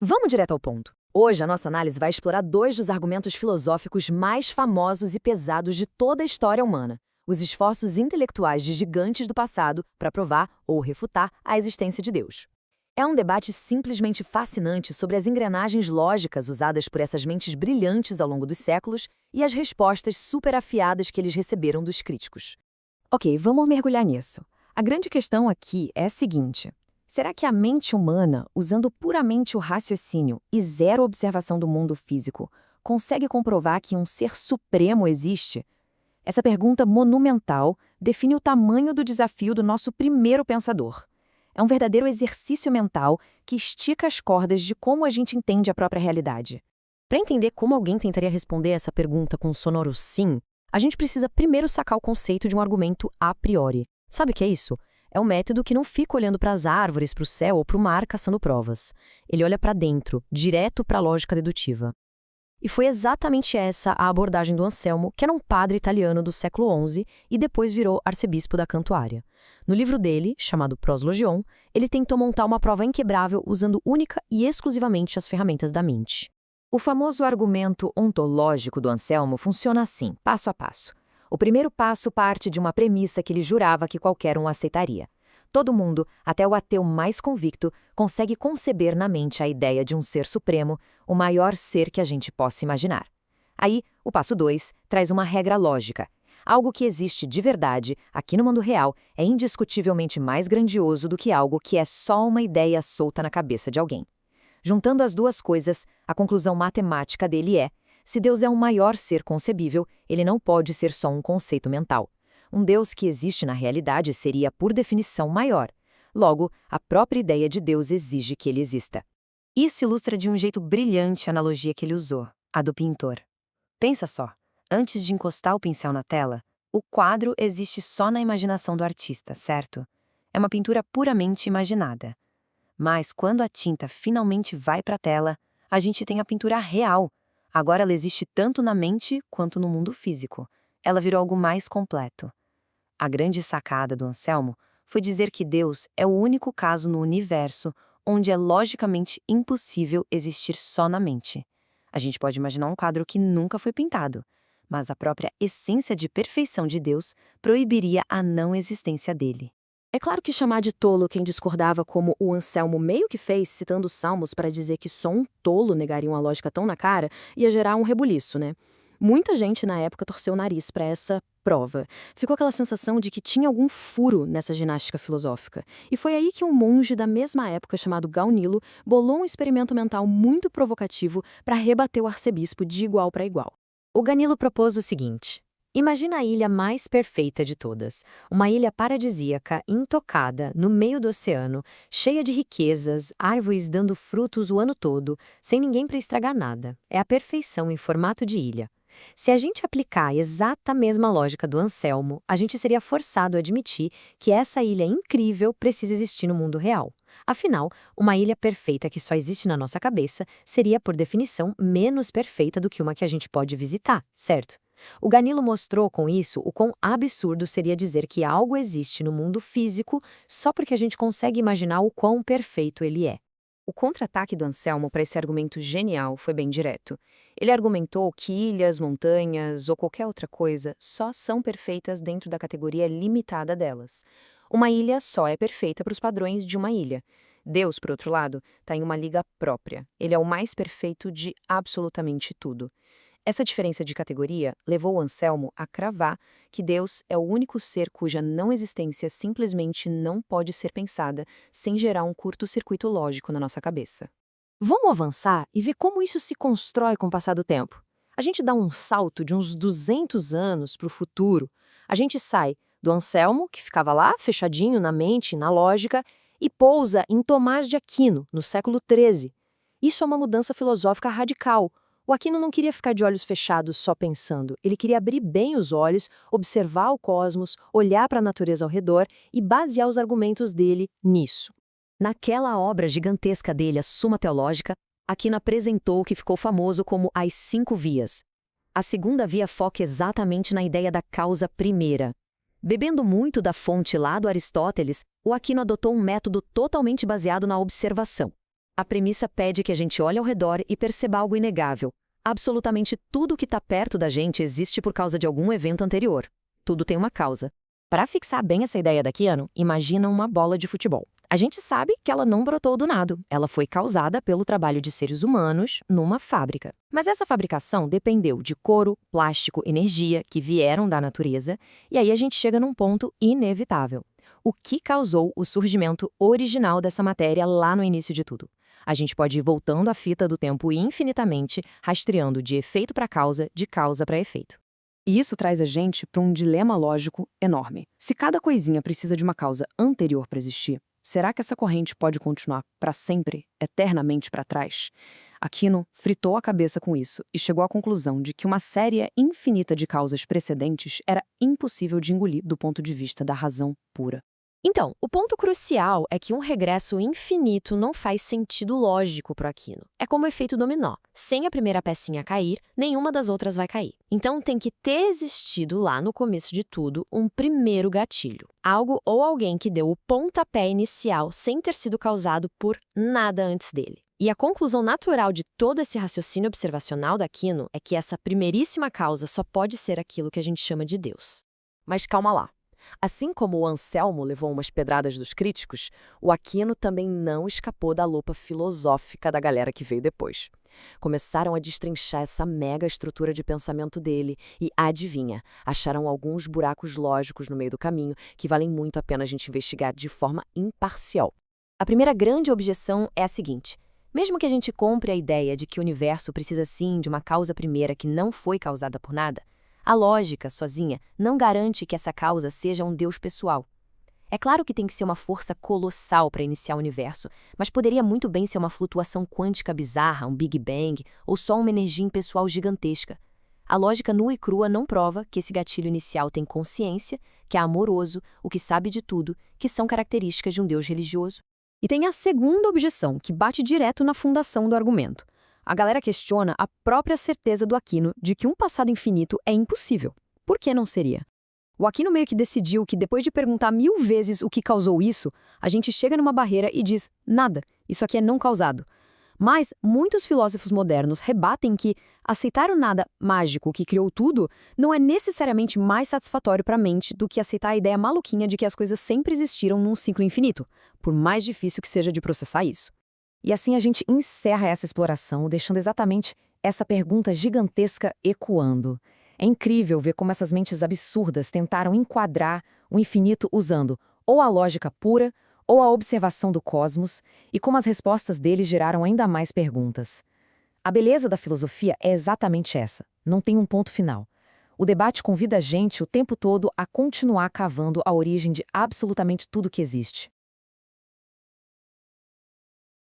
Vamos direto ao ponto. Hoje, a nossa análise vai explorar dois dos argumentos filosóficos mais famosos e pesados de toda a história humana: os esforços intelectuais de gigantes do passado para provar ou refutar a existência de Deus. É um debate simplesmente fascinante sobre as engrenagens lógicas usadas por essas mentes brilhantes ao longo dos séculos e as respostas super afiadas que eles receberam dos críticos. Ok, vamos mergulhar nisso. A grande questão aqui é a seguinte: será que a mente humana, usando puramente o raciocínio e zero observação do mundo físico, consegue comprovar que um ser supremo existe? Essa pergunta monumental define o tamanho do desafio do nosso primeiro pensador. É um verdadeiro exercício mental que estica as cordas de como a gente entende a própria realidade. Para entender como alguém tentaria responder essa pergunta com um sonoro sim, a gente precisa primeiro sacar o conceito de um argumento a priori. Sabe o que é isso? É um método que não fica olhando para as árvores, para o céu ou para o mar caçando provas. Ele olha para dentro, direto para a lógica dedutiva. E foi exatamente essa a abordagem do Anselmo, que era um padre italiano do século XI e depois virou arcebispo da Cantuária. No livro dele, chamado Proslogion, ele tentou montar uma prova inquebrável usando única e exclusivamente as ferramentas da mente. O famoso argumento ontológico do Anselmo funciona assim, passo a passo. O primeiro passo parte de uma premissa que ele jurava que qualquer um aceitaria. Todo mundo, até o ateu mais convicto, consegue conceber na mente a ideia de um ser supremo, o maior ser que a gente possa imaginar. Aí, o passo 2 traz uma regra lógica. Algo que existe de verdade, aqui no mundo real, é indiscutivelmente mais grandioso do que algo que é só uma ideia solta na cabeça de alguém. Juntando as duas coisas, a conclusão matemática dele é: se Deus é o maior ser concebível, ele não pode ser só um conceito mental. Um Deus que existe na realidade seria, por definição, maior. Logo, a própria ideia de Deus exige que ele exista. Isso ilustra de um jeito brilhante a analogia que ele usou, a do pintor. Pensa só, antes de encostar o pincel na tela, o quadro existe só na imaginação do artista, certo? É uma pintura puramente imaginada. Mas quando a tinta finalmente vai para a tela, a gente tem a pintura real. Agora ela existe tanto na mente quanto no mundo físico. Ela virou algo mais completo. A grande sacada do Anselmo foi dizer que Deus é o único caso no universo onde é logicamente impossível existir só na mente. A gente pode imaginar um quadro que nunca foi pintado, mas a própria essência de perfeição de Deus proibiria a não existência dele. É claro que chamar de tolo quem discordava, como o Anselmo meio que fez, citando os Salmos para dizer que só um tolo negaria uma lógica tão na cara, ia gerar um rebuliço, né? Muita gente na época torceu o nariz para essa prova. Ficou aquela sensação de que tinha algum furo nessa ginástica filosófica. E foi aí que um monge da mesma época, chamado Gaunilo, bolou um experimento mental muito provocativo para rebater o arcebispo de igual para igual. O Ganilo propôs o seguinte: imagina a ilha mais perfeita de todas, uma ilha paradisíaca, intocada, no meio do oceano, cheia de riquezas, árvores dando frutos o ano todo, sem ninguém para estragar nada. É a perfeição em formato de ilha. Se a gente aplicar a exata mesma lógica do Anselmo, a gente seria forçado a admitir que essa ilha incrível precisa existir no mundo real. Afinal, uma ilha perfeita que só existe na nossa cabeça seria, por definição, menos perfeita do que uma que a gente pode visitar, certo? O Ganilo mostrou com isso o quão absurdo seria dizer que algo existe no mundo físico só porque a gente consegue imaginar o quão perfeito ele é. O contra-ataque do Anselmo para esse argumento genial foi bem direto. Ele argumentou que ilhas, montanhas ou qualquer outra coisa só são perfeitas dentro da categoria limitada delas. Uma ilha só é perfeita para os padrões de uma ilha. Deus, por outro lado, está em uma liga própria. Ele é o mais perfeito de absolutamente tudo. Essa diferença de categoria levou o Anselmo a cravar que Deus é o único ser cuja não existência simplesmente não pode ser pensada sem gerar um curto-circuito lógico na nossa cabeça. Vamos avançar e ver como isso se constrói com o passar do tempo. A gente dá um salto de uns 200 anos para o futuro. A gente sai do Anselmo, que ficava lá, fechadinho na mente, na lógica, e pousa em Tomás de Aquino, no século XIII. Isso é uma mudança filosófica radical. O Aquino não queria ficar de olhos fechados só pensando. Ele queria abrir bem os olhos, observar o cosmos, olhar para a natureza ao redor e basear os argumentos dele nisso. Naquela obra gigantesca dele, a Suma Teológica, Aquino apresentou o que ficou famoso como as 5 vias. A segunda via foca exatamente na ideia da causa primeira. Bebendo muito da fonte lá do Aristóteles, o Aquino adotou um método totalmente baseado na observação. A premissa pede que a gente olhe ao redor e perceba algo inegável. Absolutamente tudo que está perto da gente existe por causa de algum evento anterior. Tudo tem uma causa. Para fixar bem essa ideia da Keanu, imagina uma bola de futebol. A gente sabe que ela não brotou do nada. Ela foi causada pelo trabalho de seres humanos numa fábrica. Mas essa fabricação dependeu de couro, plástico, energia que vieram da natureza, e aí a gente chega num ponto inevitável. O que causou o surgimento original dessa matéria lá no início de tudo? A gente pode ir voltando a fita do tempo infinitamente, rastreando de efeito para causa, de causa para efeito. E isso traz a gente para um dilema lógico enorme. Se cada coisinha precisa de uma causa anterior para existir, será que essa corrente pode continuar para sempre, eternamente para trás? Aquino fritou a cabeça com isso e chegou à conclusão de que uma série infinita de causas precedentes era impossível de engolir do ponto de vista da razão pura. Então, o ponto crucial é que um regresso infinito não faz sentido lógico para Aquino. É como o efeito dominó. Sem a primeira pecinha cair, nenhuma das outras vai cair. Então tem que ter existido lá no começo de tudo um primeiro gatilho. Algo ou alguém que deu o pontapé inicial sem ter sido causado por nada antes dele. E a conclusão natural de todo esse raciocínio observacional da Aquino é que essa primeiríssima causa só pode ser aquilo que a gente chama de Deus. Mas calma lá. Assim como o Anselmo levou umas pedradas dos críticos, o Aquino também não escapou da lupa filosófica da galera que veio depois. Começaram a destrinchar essa mega estrutura de pensamento dele e, adivinha, acharam alguns buracos lógicos no meio do caminho que valem muito a pena a gente investigar de forma imparcial. A primeira grande objeção é a seguinte: mesmo que a gente compre a ideia de que o universo precisa sim de uma causa primeira que não foi causada por nada, a lógica, sozinha, não garante que essa causa seja um Deus pessoal. É claro que tem que ser uma força colossal para iniciar o universo, mas poderia muito bem ser uma flutuação quântica bizarra, um Big Bang, ou só uma energia impessoal gigantesca. A lógica nua e crua não prova que esse gatilho inicial tem consciência, que é amoroso, o que sabe de tudo, que são características de um Deus religioso. E tem a segunda objeção, que bate direto na fundação do argumento. A galera questiona a própria certeza do Aquino de que um passado infinito é impossível. Por que não seria? O Aquino meio que decidiu que depois de perguntar 1000 vezes o que causou isso, a gente chega numa barreira e diz, nada, isso aqui é não causado. Mas muitos filósofos modernos rebatem que aceitar o nada mágico que criou tudo não é necessariamente mais satisfatório para a mente do que aceitar a ideia maluquinha de que as coisas sempre existiram num ciclo infinito, por mais difícil que seja de processar isso. E assim a gente encerra essa exploração, deixando exatamente essa pergunta gigantesca ecoando. É incrível ver como essas mentes absurdas tentaram enquadrar o infinito usando ou a lógica pura ou a observação do cosmos, e como as respostas deles geraram ainda mais perguntas. A beleza da filosofia é exatamente essa, não tem um ponto final. O debate convida a gente o tempo todo a continuar cavando a origem de absolutamente tudo que existe.